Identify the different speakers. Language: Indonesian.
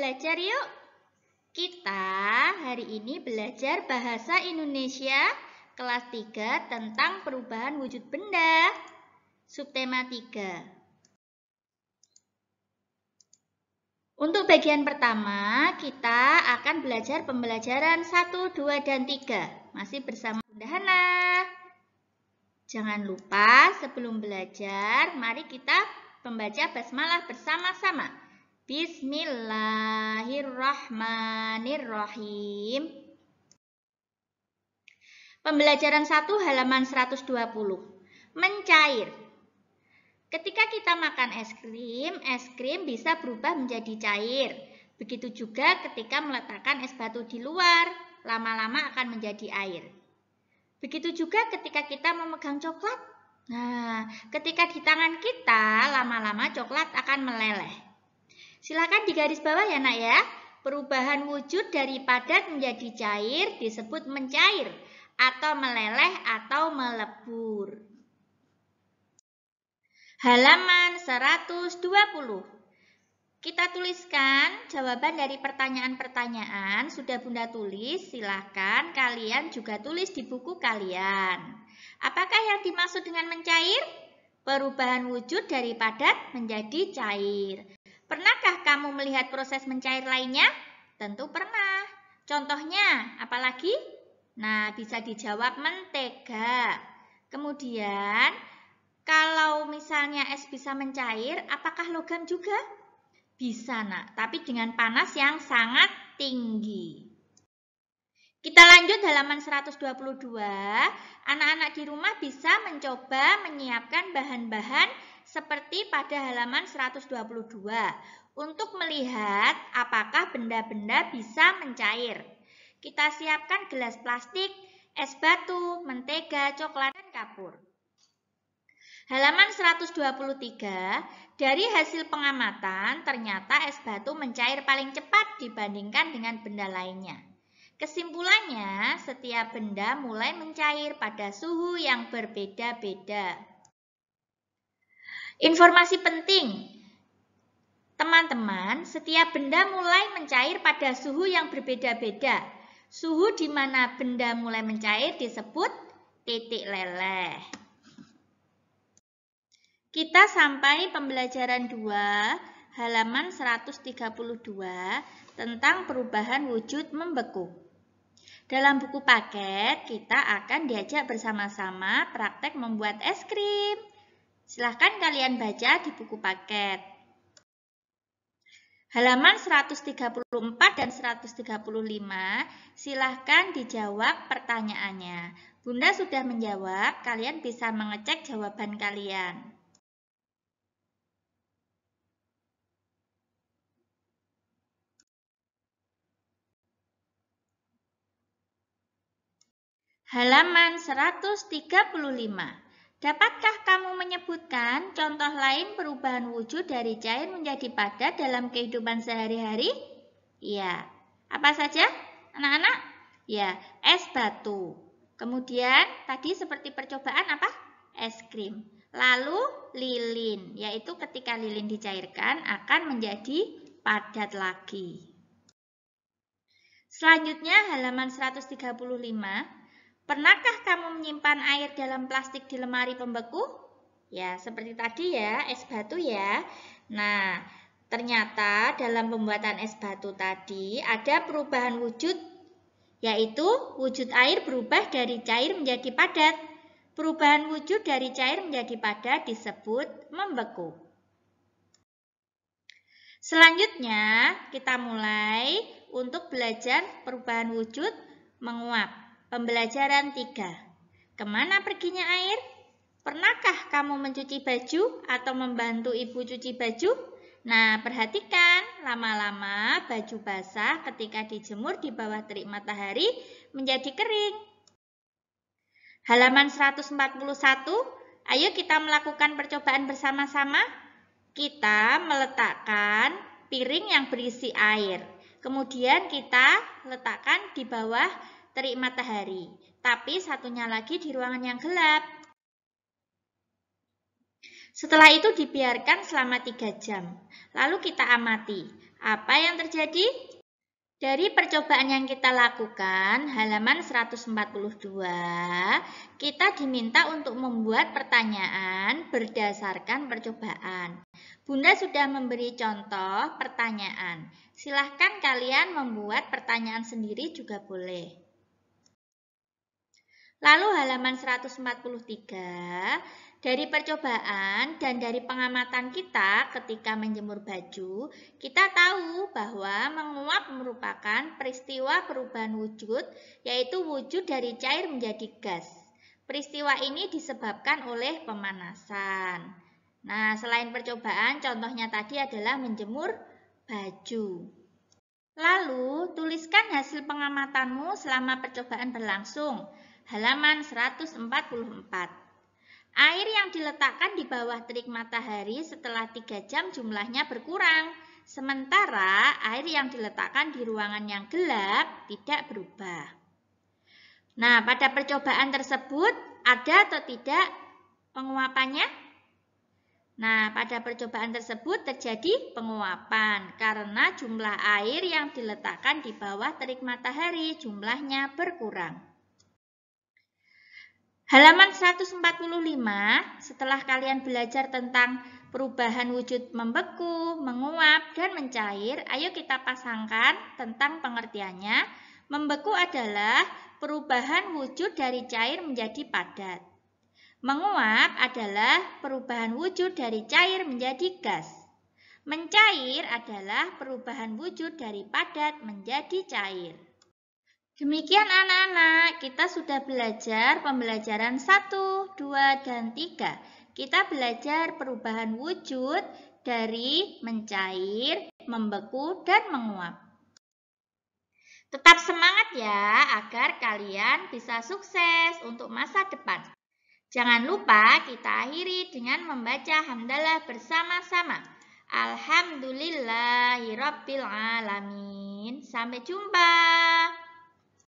Speaker 1: belajar yuk. Kita hari ini belajar bahasa Indonesia kelas 3 tentang perubahan wujud benda. Subtema 3. Untuk bagian pertama, kita akan belajar pembelajaran 1, 2, dan 3. Masih bersama Bunda Hana. Jangan lupa sebelum belajar, mari kita membaca basmalah bersama-sama. Bismillahirrahmanirrahim. Pembelajaran 1 halaman 120. Mencair. Ketika kita makan es krim bisa berubah menjadi cair. Begitu juga ketika meletakkan es batu di luar, lama-lama akan menjadi air. Begitu juga ketika kita memegang coklat. Nah, ketika di tangan kita, lama-lama coklat akan meleleh. Silakan digaris bawah ya nak ya. Perubahan wujud dari padat menjadi cair disebut mencair atau meleleh atau melebur. Halaman 120. Kita tuliskan jawaban dari pertanyaan-pertanyaan. Sudah Bunda tulis, silakan kalian juga tulis di buku kalian. Apakah yang dimaksud dengan mencair? Perubahan wujud dari padat menjadi cair. Pernahkah kamu melihat proses mencair lainnya? Tentu pernah. Contohnya, apalagi? Nah, bisa dijawab mentega. Kemudian, kalau misalnya es bisa mencair, apakah logam juga? Bisa, nak, tapi dengan panas yang sangat tinggi. Kita lanjut halaman 122. Anak-anak di rumah bisa mencoba menyiapkan bahan-bahan seperti pada halaman 122 untuk melihat apakah benda-benda bisa mencair. Kita siapkan gelas plastik, es batu, mentega, coklat, dan kapur. Halaman 123, dari hasil pengamatan ternyata es batu mencair paling cepat dibandingkan dengan benda lainnya. Kesimpulannya, setiap benda mulai mencair pada suhu yang berbeda-beda. Informasi penting, teman-teman, setiap benda mulai mencair pada suhu yang berbeda-beda. Suhu di mana benda mulai mencair disebut titik leleh. Kita sampai pembelajaran 2, halaman 132, tentang perubahan wujud membeku. Dalam buku paket, kita akan diajak bersama-sama praktek membuat es krim. Silahkan kalian baca di buku paket. Halaman 134 dan 135, silahkan dijawab pertanyaannya. Bunda sudah menjawab, kalian bisa mengecek jawaban kalian. Halaman 135. Dapatkah kamu menyebutkan contoh lain perubahan wujud dari cair menjadi padat dalam kehidupan sehari-hari? Ya. Apa saja, anak-anak? Ya, es batu. Kemudian, tadi seperti percobaan apa? Es krim. Lalu, lilin, yaitu ketika lilin dicairkan akan menjadi padat lagi. Selanjutnya, halaman 135. Pernahkah kamu menyimpan air dalam plastik di lemari pembeku? Ya, seperti tadi ya, es batu ya. Nah, ternyata dalam pembuatan es batu tadi ada perubahan wujud, yaitu wujud air berubah dari cair menjadi padat. Perubahan wujud dari cair menjadi padat disebut membeku. Selanjutnya, kita mulai untuk belajar perubahan wujud menguap. Pembelajaran 3. Kemana perginya air? Pernahkah kamu mencuci baju atau membantu ibu cuci baju? Nah, perhatikan, lama-lama baju basah ketika dijemur di bawah terik matahari menjadi kering. Halaman 141, ayo kita melakukan percobaan bersama-sama. Kita meletakkan piring yang berisi air. Kemudian kita letakkan di bawah terik matahari, tapi satunya lagi di ruangan yang gelap. Setelah itu dibiarkan selama 3 jam. Lalu kita amati. Apa yang terjadi? Dari percobaan yang kita lakukan, halaman 142, kita diminta untuk membuat pertanyaan berdasarkan percobaan. Bunda sudah memberi contoh pertanyaan. Silahkan kalian membuat pertanyaan sendiri juga boleh. Lalu halaman 143, dari percobaan dan dari pengamatan kita ketika menjemur baju, kita tahu bahwa menguap merupakan peristiwa perubahan wujud, yaitu wujud dari cair menjadi gas. Peristiwa ini disebabkan oleh pemanasan. Nah, selain percobaan, contohnya tadi adalah menjemur baju. Lalu, tuliskan hasil pengamatanmu selama percobaan berlangsung. Halaman 144. Air yang diletakkan di bawah terik matahari setelah 3 jam jumlahnya berkurang. Sementara air yang diletakkan di ruangan yang gelap tidak berubah. Nah, pada percobaan tersebut ada atau tidak penguapannya? Nah, pada percobaan tersebut terjadi penguapan karena jumlah air yang diletakkan di bawah terik matahari jumlahnya berkurang. Halaman 145, setelah kalian belajar tentang perubahan wujud membeku, menguap, dan mencair, ayo kita pasangkan tentang pengertiannya. Membeku adalah perubahan wujud dari cair menjadi padat. Menguap adalah perubahan wujud dari cair menjadi gas. Mencair adalah perubahan wujud dari padat menjadi cair. Demikian anak-anak, kita sudah belajar pembelajaran 1, 2, dan 3. Kita belajar perubahan wujud dari mencair, membeku, dan menguap. Tetap semangat ya, agar kalian bisa sukses untuk masa depan. Jangan lupa kita akhiri dengan membaca hamdalah bersama-sama. Alhamdulillahirabbil alamin. Sampai jumpa.